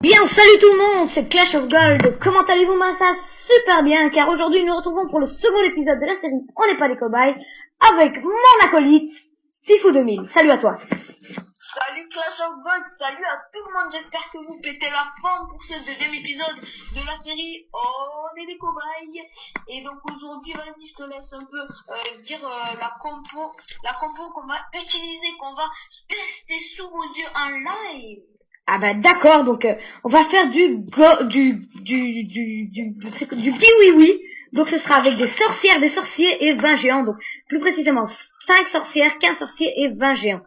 Bien, salut tout le monde, c'est Clash of Gold. Comment allez-vous? Ça super bien, car aujourd'hui nous nous retrouvons pour le second épisode de la série On n'est pas des cobayes, avec mon acolyte, Fifou 2000. Salut à toi. Salut Clash of Gold, salut à tout le monde, j'espère que vous pétez la forme pour ce deuxième épisode de la série On est des cobayes. Et donc aujourd'hui, vas-y, je te laisse un peu dire la compo qu'on va utiliser, qu'on va tester sous vos yeux en live. Ah bah d'accord, donc on va faire du oui. Donc ce sera avec des sorcières, des sorciers et 20 géants. Donc plus précisément 5 sorcières, 15 sorciers et 20 géants.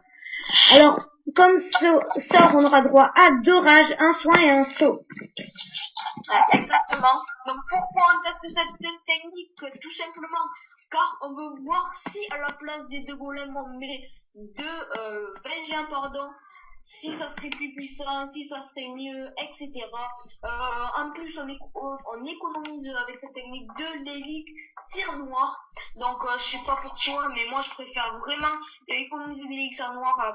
Alors, comme ce sort, on aura droit à 2 rages, un soin et un saut. Exactement. Donc pourquoi on teste cette technique? Tout simplement car on veut voir si à la place des 2 golems on met 20 géants, pardon, si ça serait plus puissant, si ça serait mieux, etc. En plus, on économise avec cette technique de l'élixir noir. Donc, je sais pas pour toi, mais moi, je préfère vraiment économiser de l'élixir noir à la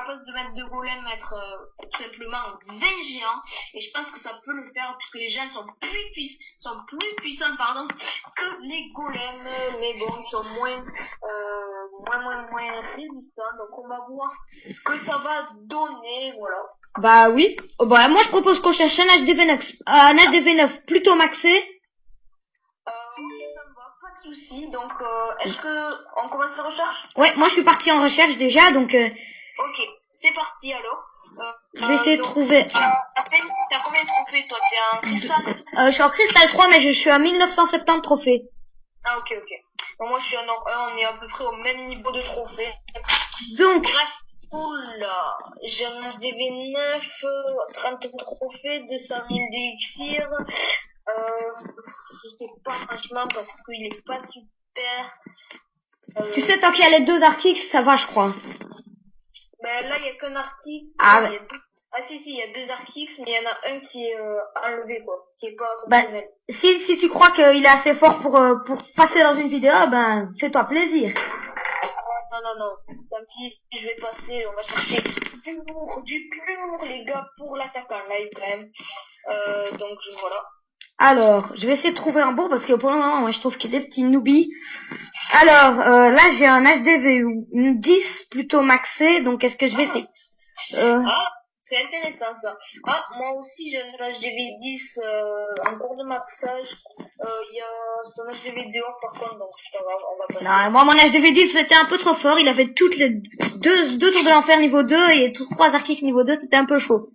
place de mettre 2 golems, mettre tout simplement 20 géants. Et je pense que ça peut le faire, puisque les géants sont plus puissants, que les golems. Mais bon, ils sont moins résistants. Donc, on va voir ce que ça va donner, voilà. Bah oui. Oh, bah moi je propose qu'on cherche un HDV9 plutôt maxé. Oui, ça me va, pas de souci. Donc, est-ce que on commence la recherche? Ouais, moi je suis parti en recherche déjà, donc ok, c'est parti alors. Je vais essayer de trouver. T'as combien de trophées toi? T'es en cristal? Je suis en cristal 3, mais je suis à 1970 trophées. Ah ok. Bon, moi je suis en or 1, on est à peu près au même niveau de trophées. Donc, bref. Oula, j'ai un HDV9, 30 trophées, 200 000 d'élixir. Je sais pas franchement parce qu'il est pas super. Tu sais, tant qu'il y a les 2 articles, ça va, je crois. Ben là, il y a qu'un article. Ah ouais. Si, il y a 2 articles, mais il y en a un qui est enlevé, quoi, qui est pas fonctionnel. Si tu crois qu'il est assez fort pour passer dans une vidéo, ben fais-toi plaisir. Non, tant pis, je vais passer, on va chercher du plus lourd, les gars, pour l'attaquant live quand même. Donc voilà. Alors, je vais essayer de trouver un beau parce que pour le moment, moi je trouve qu'il y a des petits newbies. Alors, là j'ai un HDV 10 plutôt maxé, donc est-ce que je vais essayer c'est intéressant ça. Ah, moi aussi j'ai un HDV 10 en cours de maxage. Il y a son HDV dehors par contre, donc c'est pas grave, on va passer. Non, moi mon HDV 10 c'était un peu trop fort, il avait toutes les deux tours de l'enfer niveau 2 et 3 articles niveau 2, c'était un peu chaud.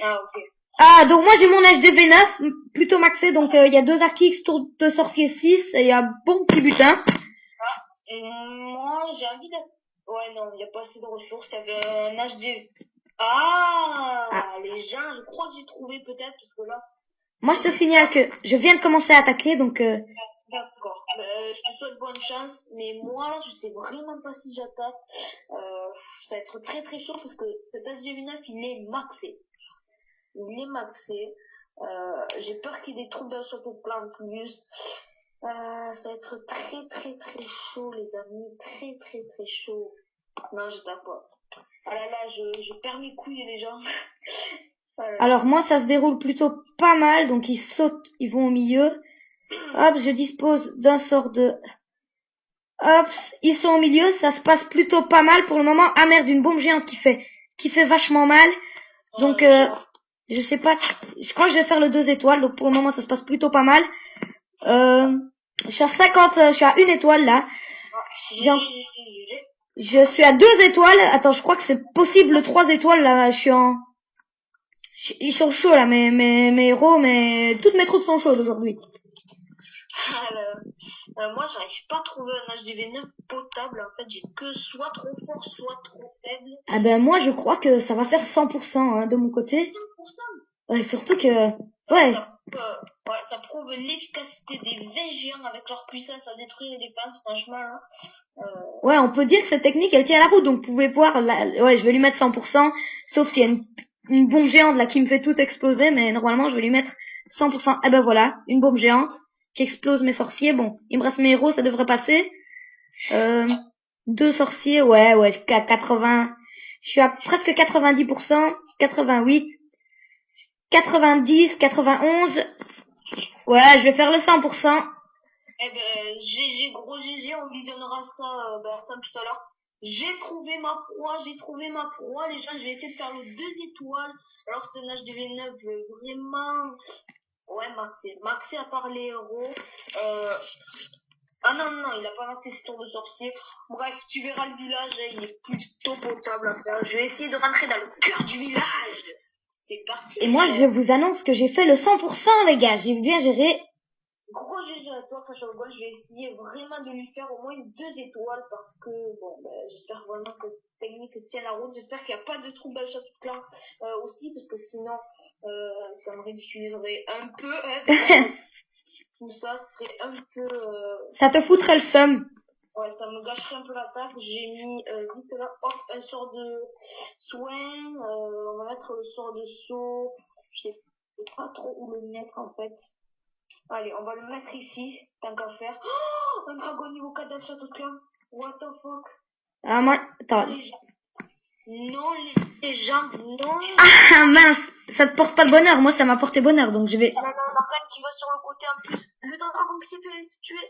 Ah ok. Ah, donc moi j'ai mon HDV 9 plutôt maxé, donc il y a 2 articles, tour de sorcier 6 et il y a un bon petit butin. Ah, et moi j'ai envie d'être... Ouais non, il n'y a pas assez de ressources, il y avait un HDV... les gens, je crois que j'ai trouvé peut-être, parce que là... Moi, je te signale que je viens de commencer à attaquer, donc... D'accord. Je te souhaite bonne chance, mais moi, là, je sais vraiment pas si j'attaque. Ça va être très très chaud, parce que cet HDV9, il est maxé. J'ai peur qu'il y ait des troubles sur le plan en plus. Ça va être très très très chaud, les amis. Très très très chaud. Non, je tape pas. Ah là, je perds mes couilles, les gens. Alors moi, ça se déroule plutôt pas mal, donc ils sautent, ils vont au milieu. Hop, je dispose d'un sort de... Hop, ils sont au milieu, ça se passe plutôt pas mal pour le moment. Ah merde, une bombe géante qui fait vachement mal. Donc, je sais pas, je crois que je vais faire le 2 étoiles, donc pour le moment, ça se passe plutôt pas mal. Je suis à 50, je suis à 1 étoile là. Je suis à 2 étoiles. Attends, je crois que c'est possible le 3 étoiles là. Ils sont chauds là, mes héros, mais toutes mes troupes sont chaudes aujourd'hui. Moi, j'arrive pas à trouver un HDV9 potable. En fait, j'ai que soit trop fort, soit trop faible. Ah ben moi, je crois que ça va faire 100% hein, de mon côté. 100%. Ouais, surtout que ouais. Ça prouve l'efficacité des 20 géants avec leur puissance à détruire les défenses, franchement. Hein. Ouais, on peut dire que cette technique, elle tient la route. Donc, vous pouvez voir, ouais, je vais lui mettre 100%, sauf s'il y a une bombe géante là qui me fait tout exploser, mais normalement, je vais lui mettre 100%. Eh ben voilà, une bombe géante qui explose mes sorciers. Bon, il me reste mes héros, ça devrait passer. 2 sorciers, ouais, à 80. Je suis à presque 90%, 88. 90, 91. Ouais, je vais faire le 100%. Eh ben, GG, gros GG, on visionnera ça, ça tout à l'heure. J'ai trouvé ma proie, les gens, je vais essayer de faire le 2 étoiles. Alors c'est un HDV 9 vraiment, ouais, maxé à part les héros. Ah non, il a pas maxé ses tours de sorcier. Bref, tu verras le village, il est plutôt potable à faire. Je vais essayer de rentrer dans le cœur du village. C'est parti. Et moi, je vous annonce que j'ai fait le 100%, les gars. J'ai bien géré. Gros GG à toi, Clash of Gold. Je vais essayer vraiment de lui faire au moins 2 étoiles parce que, bon, j'espère vraiment que cette technique tient la route. J'espère qu'il n'y a pas de trou dans le château de clan aussi parce que sinon, ça me ridiculiserait un peu. Tout ça serait un peu... Ça te foutrait le seum. Ouais, ça me gâcherait un peu l'attaque. J'ai mis vite là, hop, un sort de soin. On va mettre le sort de saut. Je sais pas trop où le mettre en fait. Allez, on va le mettre ici, tant qu'à faire. Oh, un dragon niveau 4 dans le château de clan. What the fuck? Ah, moi, attends. Non, les gens, non. Ah, mince. Ça te porte pas de bonheur. Moi, ça m'a porté bonheur, donc je vais... Non, Morgane qui va sur le côté en plus. Le dragon qui s'est fait tuer.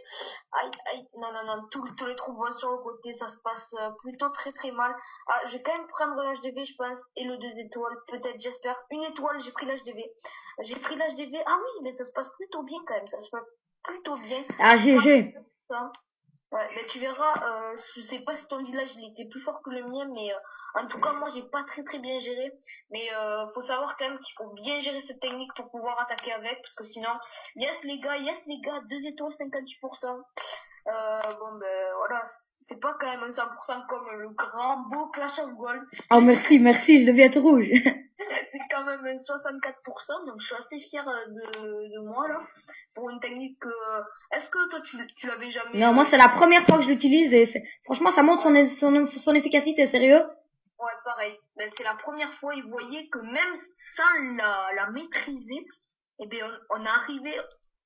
Aïe. Non. Tous les trous vont sur le côté. Ça se passe plutôt très mal. Ah, je vais quand même prendre l'HDV, je pense. Et le 2 étoiles. Peut-être, j'espère. 1 étoile, j'ai pris l'HDV. Ah oui, mais ça se passe plutôt bien quand même. Ça se passe plutôt bien. Ah, GG. Ouais, mais tu verras, je sais pas si ton village il était plus fort que le mien, mais en tout cas moi j'ai pas très bien géré. Mais faut savoir quand même qu'il faut bien gérer cette technique pour pouvoir attaquer avec, parce que sinon, yes les gars, 2 étoiles 58%. Voilà, c'est pas quand même un 100% comme le grand beau Clash of Gold. Oh merci, je devais être rouge. C'est quand même un 64%, donc je suis assez fière de moi là. Pour une technique est-ce que toi tu l'avais jamais... Non, moi c'est la première fois que je l'utilise et franchement ça montre son efficacité, sérieux. Ouais, pareil. Ben, c'est la première fois et vous voyez que même sans la maîtriser, eh bien on est arrivé...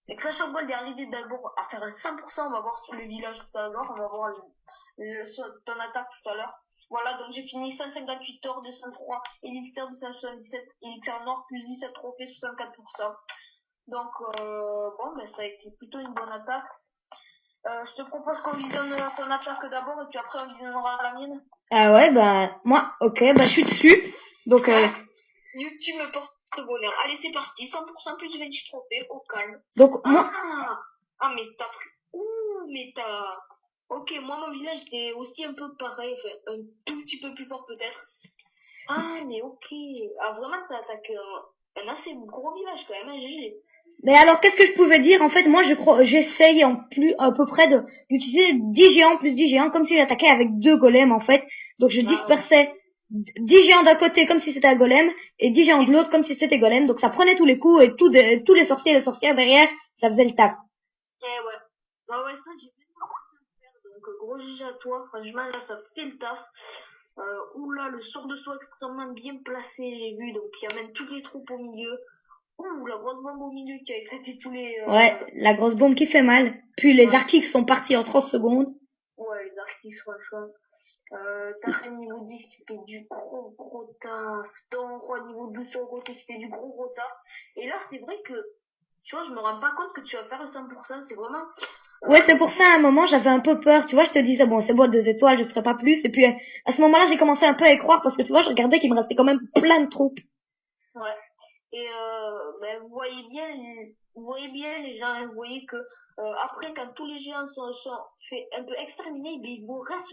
Le Clash of Gold est arrivé d'abord à faire un 100%, on va voir sur le village tout à l'heure, on va voir ton attaque tout à l'heure. Voilà, donc j'ai fini 158 or, 203, élixir 277, élixir en or, plus 17 trophées, 64%. Donc, ça a été plutôt une bonne attaque. Je te propose qu'on visionne ton attaque d'abord et puis après on visionnera la mienne. Ah ouais, moi, ok, je suis dessus. Donc, YouTube me porte bonheur. Allez, c'est parti. 100% plus de 28 trophées, au calme. Donc, moi... mais t'as pris... Ok, moi, mon village était aussi un peu pareil, enfin, un tout petit peu plus fort peut-être. Ah, mais ok. Ah, vraiment, ça attaque un assez gros village quand même, hein, GG. Mais alors, qu'est-ce que je pouvais dire? En fait, moi, j'essaye à peu près d'utiliser 10 géants plus 10 géants, comme si j'attaquais avec 2 golems, en fait. Donc, je dispersais 10 géants d'un côté comme si c'était un golem, et 10 géants de l'autre comme si c'était golem. Donc, ça prenait tous les coups, et tous les sorciers et les sorcières derrière, ça faisait le taf. Ouais, ça, j'ai fait faire. Donc, gros GG à toi. Franchement, là, ça fait le taf. Oula, le sort de saut extrêmement bien placé, j'ai vu. Donc, il amène toutes les troupes au milieu. Ouh, la grosse bombe au milieu qui a éclaté tous les... Ouais, la grosse bombe qui fait mal. Puis les Arctiques sont partis en 30 secondes. Ouais, les Arctiques, franchement. T'as un niveau 10 qui fait du gros taf. Ton roi niveau 12 sur le côté qui fait du gros taf. Et là, c'est vrai que, tu vois, je me rends pas compte que tu vas faire le 100%. C'est vraiment... Ouais, c'est pour ça, à un moment, j'avais un peu peur. Tu vois, je te disais, bon, c'est bon, 2 étoiles, je ferai pas plus. Et puis, à ce moment-là, j'ai commencé un peu à y croire parce que, tu vois, je regardais qu'il me restait quand même plein de troupes. Ouais. Et vous voyez bien les gens, vous voyez que après quand tous les géants sont fait un peu exterminés, il vous reste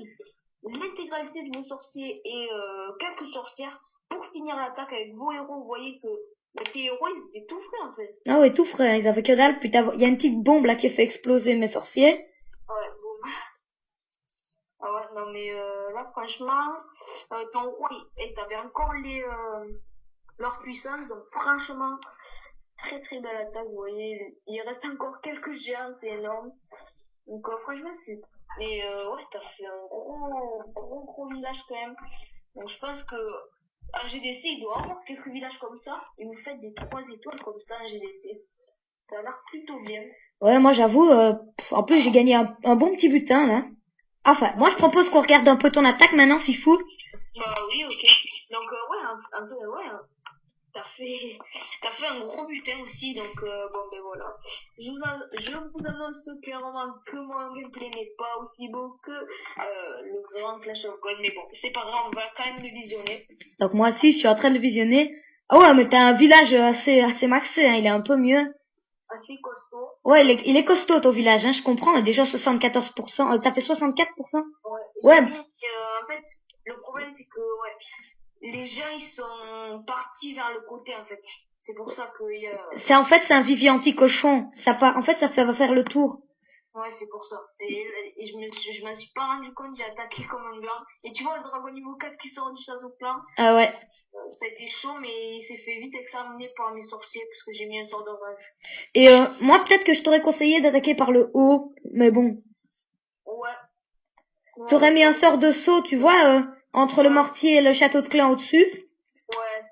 l'intégralité de vos sorciers et quelques sorcières pour finir l'attaque avec vos héros. Vous voyez que tes héros ils étaient tout frais en fait. Ah ouais, tout frais, ils avaient que dalle. Puis il y a une petite bombe là qui a fait exploser mes sorciers. Ouais, bon. Ah ouais, non mais là franchement, ton roi, et t'avais encore leur puissance, donc franchement, très belle attaque, vous voyez, il reste encore quelques géants, c'est énorme. Donc franchement, c'est... Mais ouais, t'as fait un gros village quand même. Donc je pense que un GDC, il doit avoir quelques villages comme ça, et vous faites des 3 étoiles comme ça, un GDC. Ça a l'air plutôt bien. Ouais, moi j'avoue, en plus j'ai gagné un bon petit butin là. Enfin, moi je propose qu'on regarde un peu ton attaque maintenant, Fifou. Bah oui, ok. Donc ouais, un peu, ouais. T'as t'as fait un gros butin aussi, donc bon ben voilà. Je vous annonce clairement que mon gameplay n'est pas aussi beau que le grand Clash of Gold, mais bon, c'est pas grave, on va quand même le visionner. Donc moi aussi, je suis en train de le visionner. Ah ouais, mais t'as un village assez maxé, hein, il est un peu mieux. Assez costaud. Ouais, il est costaud ton village, hein, je comprends. Déjà 74%, t'as fait 64%? Ouais. Ouais. En fait, le problème c'est que les gens ils sont partis vers le côté en fait. C'est pour ça que C'est un vivier anti-cochon. En fait, ça va faire le tour. Ouais, c'est pour ça. Et je m'en suis pas rendu compte, j'ai attaqué comme un gland. Et tu vois le dragon niveau 4 qui sort du château plein. Ah ouais. Ça a été chaud, mais il s'est fait vite examiner par mes sorciers parce que j'ai mis un sort d'orage. Et moi, peut-être que je t'aurais conseillé d'attaquer par le haut, mais bon. Ouais. T'aurais mis un sort de saut, tu vois, entre le mortier et le château de clan au-dessus. Ouais.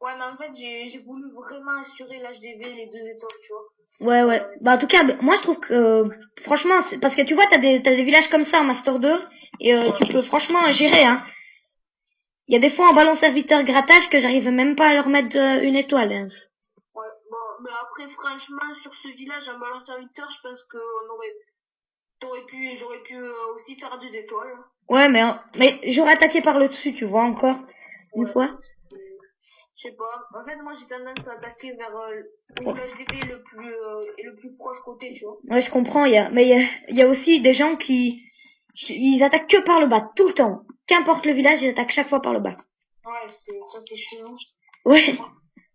Ouais, mais en fait, j'ai voulu vraiment assurer l'HDV, les 2 étoiles, tu vois. Ouais. Bah, en tout cas, moi, je trouve que, franchement, parce que tu vois, t'as des villages comme ça en Master 2, et tu peux franchement gérer, hein. Il y a des fois en ballon serviteur grattage que j'arrive même pas à leur mettre une étoile, hein. Ouais, bon, mais après, franchement, sur ce village, en ballon serviteur, je pense que j'aurais pu aussi faire 2 étoiles. Ouais, mais j'aurais attaqué par le dessus, tu vois, encore, une fois. Je sais pas. En fait, moi, j'ai tendance à attaquer vers où l'HDV est le plus proche côté, tu vois. Ouais, je comprends, il y a aussi des gens ils attaquent que par le bas, tout le temps. Qu'importe le village, ils attaquent chaque fois par le bas. Ouais, c'est chelou. Ouais.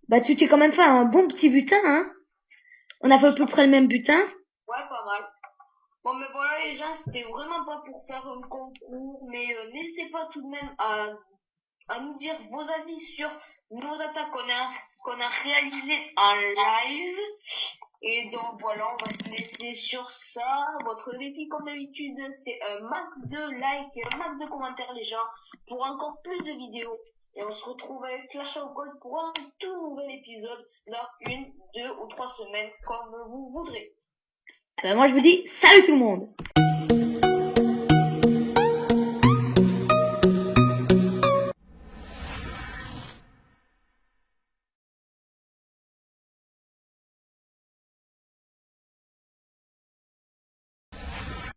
Bah, tu t'es quand même fait un bon petit butin, hein. On a fait à peu près le même butin. Ouais, pas mal. Bon, mais voilà, les gens, c'était vraiment pas pour faire un concours, mais n'hésitez pas tout de même à nous dire vos avis sur nos attaques qu'on a réalisées en live. Et donc voilà, on va se laisser sur ça. Votre défi, comme d'habitude, c'est un max de likes et un max de commentaires, les gens, pour encore plus de vidéos. Et on se retrouve avec Clash of Gold pour un tout nouvel épisode dans 1, 2 ou 3 semaines, comme vous voudrez. Moi, je vous dis salut tout le monde.